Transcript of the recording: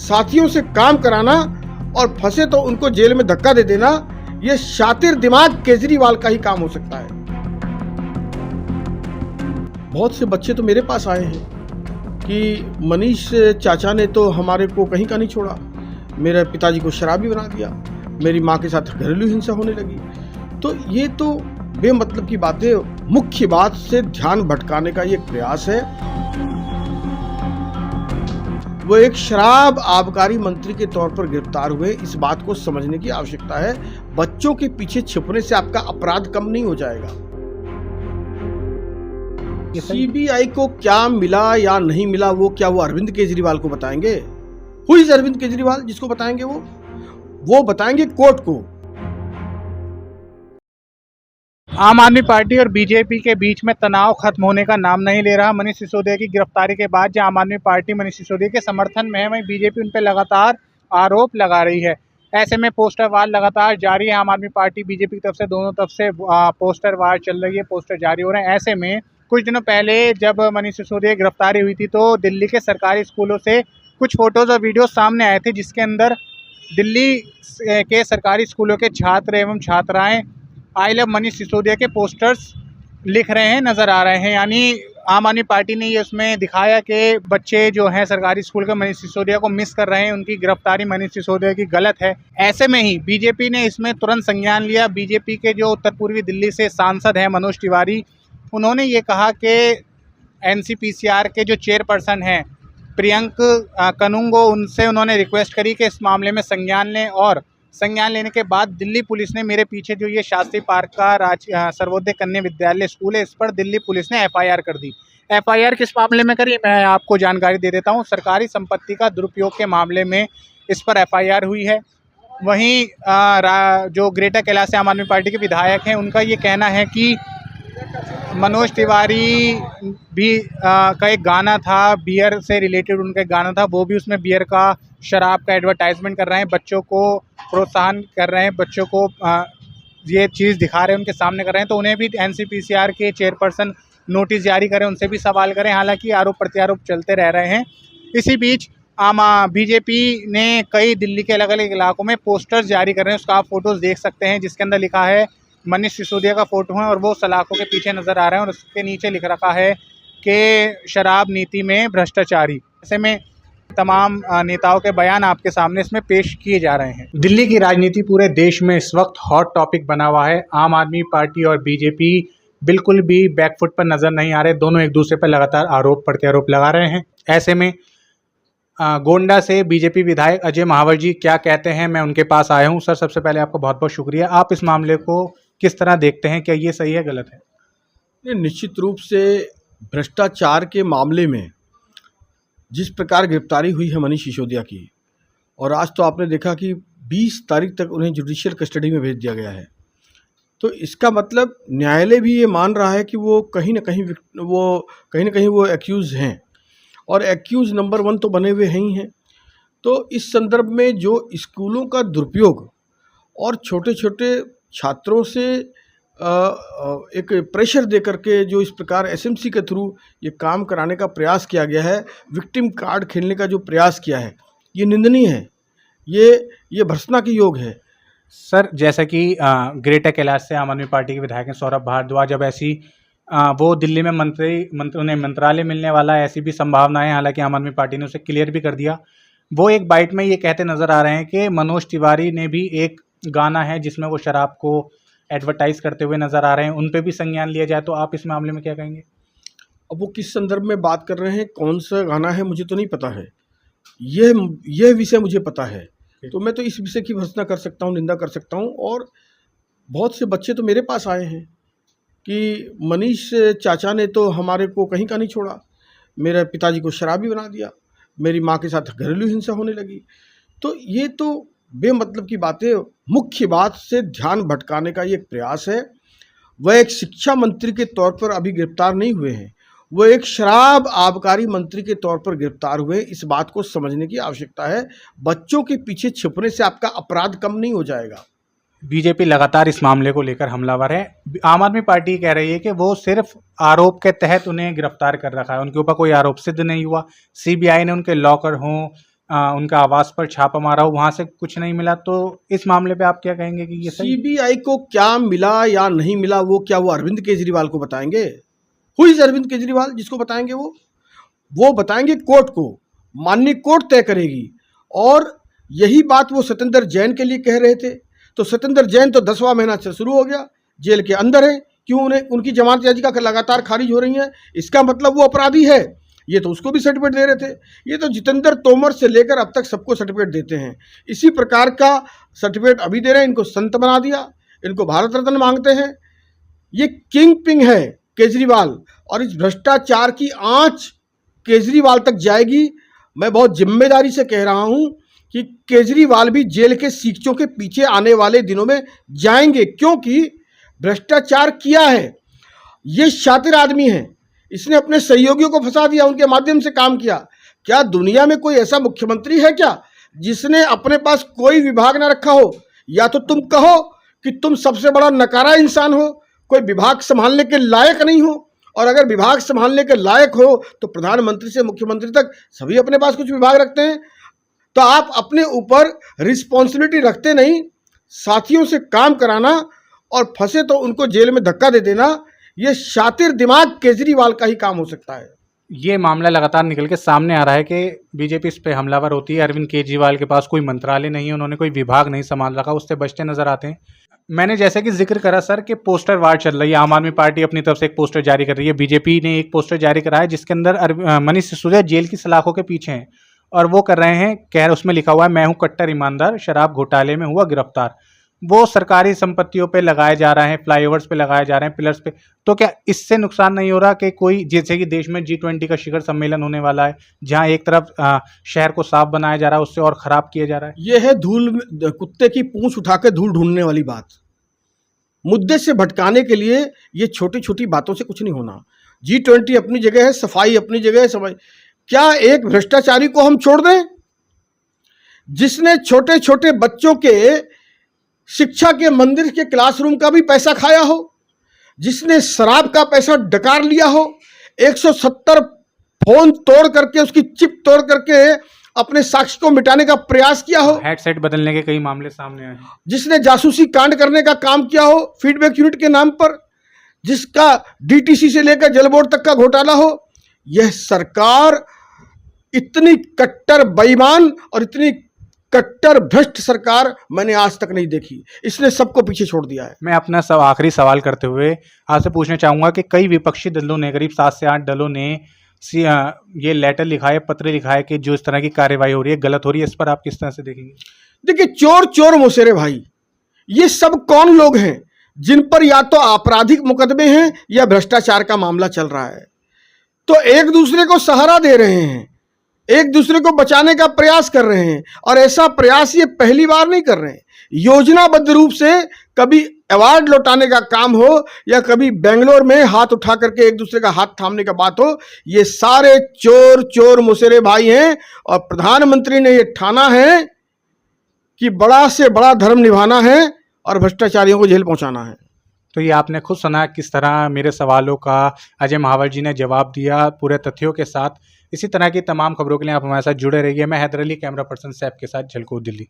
साथियों से काम कराना और फंसे तो उनको जेल में धक्का दे देना, ये शातिर दिमाग केजरीवाल का ही काम हो सकता है। बहुत से बच्चे तो मेरे पास आए हैं कि मनीष चाचा ने तो हमारे को कहीं का नहीं छोड़ा, मेरे पिताजी को शराबी बना दिया, मेरी माँ के साथ घरेलू हिंसा होने लगी। तो ये तो बेमतलब की बातें, मुख्य बात से ध्यान भटकाने का ये प्रयास है। वो एक शराब आबकारी मंत्री के तौर पर गिरफ्तार हुए, इस बात को समझने की आवश्यकता है। बच्चों के पीछे छिपने से आपका अपराध कम नहीं हो जाएगा। सीबीआई को क्या मिला या नहीं मिला, वो क्या वो अरविंद केजरीवाल को बताएंगे? हु इज अरविंद केजरीवाल जिसको बताएंगे? वो बताएंगे कोर्ट को। आम आदमी पार्टी और बीजेपी के बीच में तनाव खत्म होने का नाम नहीं ले रहा। मनीष सिसोदिया की गिरफ्तारी के बाद जो आम आदमी पार्टी मनीष सिसोदिया के समर्थन में है, वहीं बीजेपी उन पर लगातार आरोप लगा रही है। ऐसे में पोस्टर वार लगातार जारी है। आम आदमी पार्टी बीजेपी की तरफ से दोनों तरफ से पोस्टर वार चल रही है, पोस्टर जारी हो रहे हैं। ऐसे में कुछ दिनों पहले जब मनीष सिसोदिया की गिरफ्तारी हुई थी तो दिल्ली के सरकारी स्कूलों से कुछ फोटोज और वीडियो सामने आए थे, जिसके अंदर दिल्ली के सरकारी स्कूलों के छात्र एवं छात्राएं आई लव मनीष सिसोदिया के पोस्टर्स लिख रहे हैं, नज़र आ रहे हैं। यानी आम आदमी पार्टी ने ये उसमें दिखाया कि बच्चे जो हैं सरकारी स्कूल के मनीष सिसोदिया को मिस कर रहे हैं, उनकी गिरफ्तारी मनीष सिसोदिया की गलत है। ऐसे में ही बीजेपी ने इसमें तुरंत संज्ञान लिया। बीजेपी के जो उत्तर पूर्वी दिल्ली से सांसद हैं मनोज तिवारी, उन्होंने ये कहा कि एनसीपीसीआर के जो चेयरपर्सन हैं प्रियंक कनुंगो, उनसे उन्होंने रिक्वेस्ट करी कि इस मामले में संज्ञान लें, और संज्ञान लेने के बाद दिल्ली पुलिस ने, मेरे पीछे जो ये शास्त्री पार्क का सर्वोदय कन्या विद्यालय स्कूल है, इस पर दिल्ली पुलिस ने एफआईआर कर दी। एफआईआर किस मामले में करी, मैं आपको जानकारी दे देता हूँ। सरकारी संपत्ति का दुरुपयोग के मामले में इस पर एफआईआर हुई है। वहीं जो ग्रेटर कैलाश से आम आदमी पार्टी के विधायक हैं, उनका ये कहना है कि मनोज तिवारी भी का एक गाना था, बियर से रिलेटेड उनका एक गाना था, वो भी उसमें बियर का, शराब का एडवर्टाइजमेंट कर रहे हैं, बच्चों को प्रोत्साहन कर रहे हैं, बच्चों को ये चीज़ दिखा रहे हैं, उनके सामने कर रहे हैं। तो उन्हें भी एनसीपीसीआर के चेयरपर्सन नोटिस जारी करें, उनसे भी सवाल करें। हालांकि आरोप प्रत्यारोप चलते रह रहे हैं। इसी बीच बीजेपी ने कई दिल्ली के अलग अलग इलाकों में पोस्टर्स जारी कर रहे हैं, उसका आप फोटोज़ देख सकते हैं, जिसके अंदर लिखा है मनीष सिसोदिया का फोटो है और वो सलाखों के पीछे नज़र आ रहे हैं, और उसके नीचे लिख रखा है कि शराब नीति में भ्रष्टाचारी। ऐसे में तमाम नेताओं के बयान आपके सामने इसमें पेश किए जा रहे हैं। दिल्ली की राजनीति पूरे देश में इस वक्त हॉट टॉपिक बना हुआ है। आम आदमी पार्टी और बीजेपी बिल्कुल भी बैकफुट पर नज़र नहीं आ रहे, दोनों एक दूसरे पर लगातार आरोप प्रत्यारोप लगा रहे हैं। ऐसे में गोंडा से बीजेपी विधायक अजय महावर जी क्या कहते हैं, मैं उनके पास आया हूं। सर, सबसे पहले आपका बहुत बहुत शुक्रिया। आप इस मामले को किस तरह देखते हैं, क्या ये सही है गलत है? निश्चित रूप से भ्रष्टाचार के मामले में जिस प्रकार गिरफ्तारी हुई है मनीष सिसोदिया की, और आज तो आपने देखा कि 20 तारीख तक उन्हें जुडिशियल कस्टडी में भेज दिया गया है, तो इसका मतलब न्यायालय भी ये मान रहा है कि वो कहीं ना कहीं वो एक्यूज़ हैं, और एक्यूज़ नंबर 1 तो बने हुए ही हैं। तो इस संदर्भ में जो स्कूलों का दुरुपयोग और छोटे छोटे छात्रों से एक प्रेशर दे करके जो इस प्रकार एसएमसी के थ्रू ये काम कराने का प्रयास किया गया है, विक्टिम कार्ड खेलने का जो प्रयास किया है, ये निंदनीय है, ये भर्त्सना के योग है। सर, जैसा कि ग्रेटर कैलाश से आम आदमी पार्टी के विधायक हैं सौरभ भारद्वाज, जब ऐसी वो दिल्ली में उन्हें मंत्रालय मिलने वाला है, ऐसी भी संभावनाएं, हालांकि आम आदमी पार्टी ने उसे क्लियर भी कर दिया। वो एक बाइट में ये कहते नज़र आ रहे हैं कि मनोज तिवारी ने भी एक गाना है जिसमें वो शराब को एडवर्टाइज करते हुए नज़र आ रहे हैं, उन पे भी संज्ञान लिया जाए, तो आप इस मामले में क्या कहेंगे? अब वो किस संदर्भ में बात कर रहे हैं, कौन सा गाना है, मुझे तो नहीं पता है। यह विषय मुझे पता है, तो मैं तो इस विषय की भर्त्सना कर सकता हूँ, निंदा कर सकता हूँ। और बहुत से बच्चे तो मेरे पास आए हैं कि मनीष चाचा ने तो हमारे को कहीं का नहीं छोड़ा, मेरे पिताजी को शराबी बना दिया, मेरी माँ के साथ घरेलू हिंसा होने लगी। तो ये तो बेमतलब की बातें, मुख्य बात से ध्यान भटकाने का ये प्रयास है। वह एक शिक्षा मंत्री के तौर पर अभी गिरफ्तार नहीं हुए हैं, वो एक शराब आबकारी मंत्री के तौर पर गिरफ्तार हुए, इस बात को समझने की आवश्यकता है। बच्चों के पीछे छिपने से आपका अपराध कम नहीं हो जाएगा। बीजेपी लगातार इस मामले को लेकर हमलावर है। आम आदमी पार्टी कह रही है कि वो सिर्फ आरोप के तहत उन्हें गिरफ्तार कर रखा है, उनके ऊपर कोई आरोप सिद्ध नहीं हुआ। सीबीआई ने उनके लॉकर हों, उनका आवास पर छापा मारा हो, वहां से कुछ नहीं मिला, तो इस मामले पे आप क्या कहेंगे कि ये सही? सीबीआई को क्या मिला या नहीं मिला वो क्या वो अरविंद केजरीवाल को बताएंगे? हु इज अरविंद केजरीवाल जिसको बताएंगे? वो बताएंगे कोर्ट को, माननीय कोर्ट तय करेगी। और यही बात वो सत्येंद्र जैन के लिए कह रहे थे। तो सत्येंद्र जैन तो 10वां महीना से शुरू हो गया, जेल के अंदर है। क्यों उन्हें उनकी जमानत याचिका लगातार खारिज हो रही है? इसका मतलब वो अपराधी है। ये तो उसको भी सर्टिफिकेट दे रहे थे। ये तो जितेंद्र तोमर से लेकर अब तक सबको सर्टिफिकेट देते हैं। इसी प्रकार का सर्टिफिकेट अभी दे रहे हैं। इनको संत बना दिया, इनको भारत रत्न मांगते हैं। ये किंग पिंग है केजरीवाल, और इस भ्रष्टाचार की आंच केजरीवाल तक जाएगी। मैं बहुत जिम्मेदारी से कह रहा हूं कि केजरीवाल भी जेल के सीखचों के पीछे आने वाले दिनों में जाएंगे, क्योंकि भ्रष्टाचार किया है। ये शातिर आदमी है, इसने अपने सहयोगियों को फंसा दिया, उनके माध्यम से काम किया। क्या दुनिया में कोई ऐसा मुख्यमंत्री है क्या जिसने अपने पास कोई विभाग ना रखा हो? या तो तुम कहो कि तुम सबसे बड़ा नकारा इंसान हो, कोई विभाग संभालने के लायक नहीं हो। और अगर विभाग संभालने के लायक हो तो प्रधानमंत्री से मुख्यमंत्री तक सभी अपने पास कुछ विभाग रखते हैं। तो आप अपने ऊपर रिस्पॉन्सिबिलिटी रखते नहीं, साथियों से काम कराना और फंसे तो उनको जेल में धक्का दे देना, ये शातिर दिमाग केजरीवाल का ही काम हो सकता है। ये मामला लगातार निकल के सामने आ रहा है कि बीजेपी इस पे हमलावर होती है। अरविंद केजरीवाल के पास कोई मंत्रालय नहीं है, उन्होंने कोई विभाग नहीं संभाल रखा, उससे बचते नजर आते हैं। मैंने जैसे कि जिक्र करा सर कि पोस्टर वार चल रही है। आम आदमी पार्टी अपनी तरफ से एक पोस्टर जारी कर रही है, बीजेपी ने एक पोस्टर जारी करा है जिसके अंदर मनीष सिसोदिया जेल की सलाखों के पीछे हैं और वो कर रहे हैं, कह उसमें लिखा हुआ है, मैं हूं कट्टर ईमानदार, शराब घोटाले में हुआ गिरफ्तार। वो सरकारी संपत्तियों पे लगाए जा रहे हैं, फ्लाईओवर्स पे लगाए जा रहे हैं, पिलर्स पे। तो क्या इससे नुकसान नहीं हो रहा कि कोई, जैसे कि देश में G20 का शिखर सम्मेलन होने वाला है, जहां एक तरफ शहर को साफ बनाया जा रहा है, उससे और खराब किया जा रहा है? यह है धूल, कुत्ते की पूंछ उठाकर धूल ढूंढने वाली बात। मुद्दे से भटकाने के लिए ये छोटी छोटी बातों से कुछ नहीं होना। G20 अपनी जगह है, सफाई अपनी जगह है, समझ। क्या एक भ्रष्टाचारी को हम छोड़ दें जिसने छोटे छोटे बच्चों के शिक्षा के मंदिर के क्लासरूम का भी पैसा खाया हो, जिसने शराब का पैसा डकार लिया हो, 170 फोन तोड़ करके, उसकी चिप तोड़ करके अपने साक्ष्य को मिटाने का प्रयास किया हो, हेडसेट बदलने के कई मामले सामने आए, जिसने जासूसी कांड करने का काम किया हो फीडबैक यूनिट के नाम पर, जिसका डीटीसी से लेकर जल बोर्ड तक का घोटाला हो। यह सरकार इतनी कट्टर बेईमान और इतनी कट्टर भ्रष्ट सरकार मैंने आज तक नहीं देखी। इसने सबको पीछे छोड़ दिया है। मैं अपना आखिरी सवाल करते हुए आपसे पूछना चाहूंगा कि कई विपक्षी दलों ने, करीब 7 से 8 दलों ने ये लेटर लिखा है, पत्र लिखा है कि जो इस तरह की कार्रवाई हो रही है गलत हो रही है। इस पर आप किस तरह से देखेंगे? देखिए, चोर चोर मोसेरे भाई, ये सब कौन लोग हैं जिन पर या तो आपराधिक मुकदमे हैं या भ्रष्टाचार का मामला चल रहा है? तो एक दूसरे को सहारा दे रहे हैं, एक दूसरे को बचाने का प्रयास कर रहे हैं। और ऐसा प्रयास ये पहली बार नहीं कर रहे हैं। योजनाबद्ध रूप से कभी अवार्ड लौटाने का काम हो या कभी बेंगलोर में हाथ उठा करके एक दूसरे का हाथ थामने का बात हो, ये सारे चोर चोर मुसेरे भाई हैं। और प्रधानमंत्री ने ये ठाना है कि बड़ा से बड़ा धर्म निभाना है और भ्रष्टाचारियों को जेल पहुंचाना है। तो ये आपने खुद सुना किस तरह मेरे सवालों का अजय महावर जी ने जवाब दिया पूरे तथ्यों के साथ। इसी तरह की तमाम खबरों के लिए आप हमारे साथ जुड़े रहिए। मैं हैदर अली, कैमरा पर्सन सैफ के साथ, झलको दिल्ली।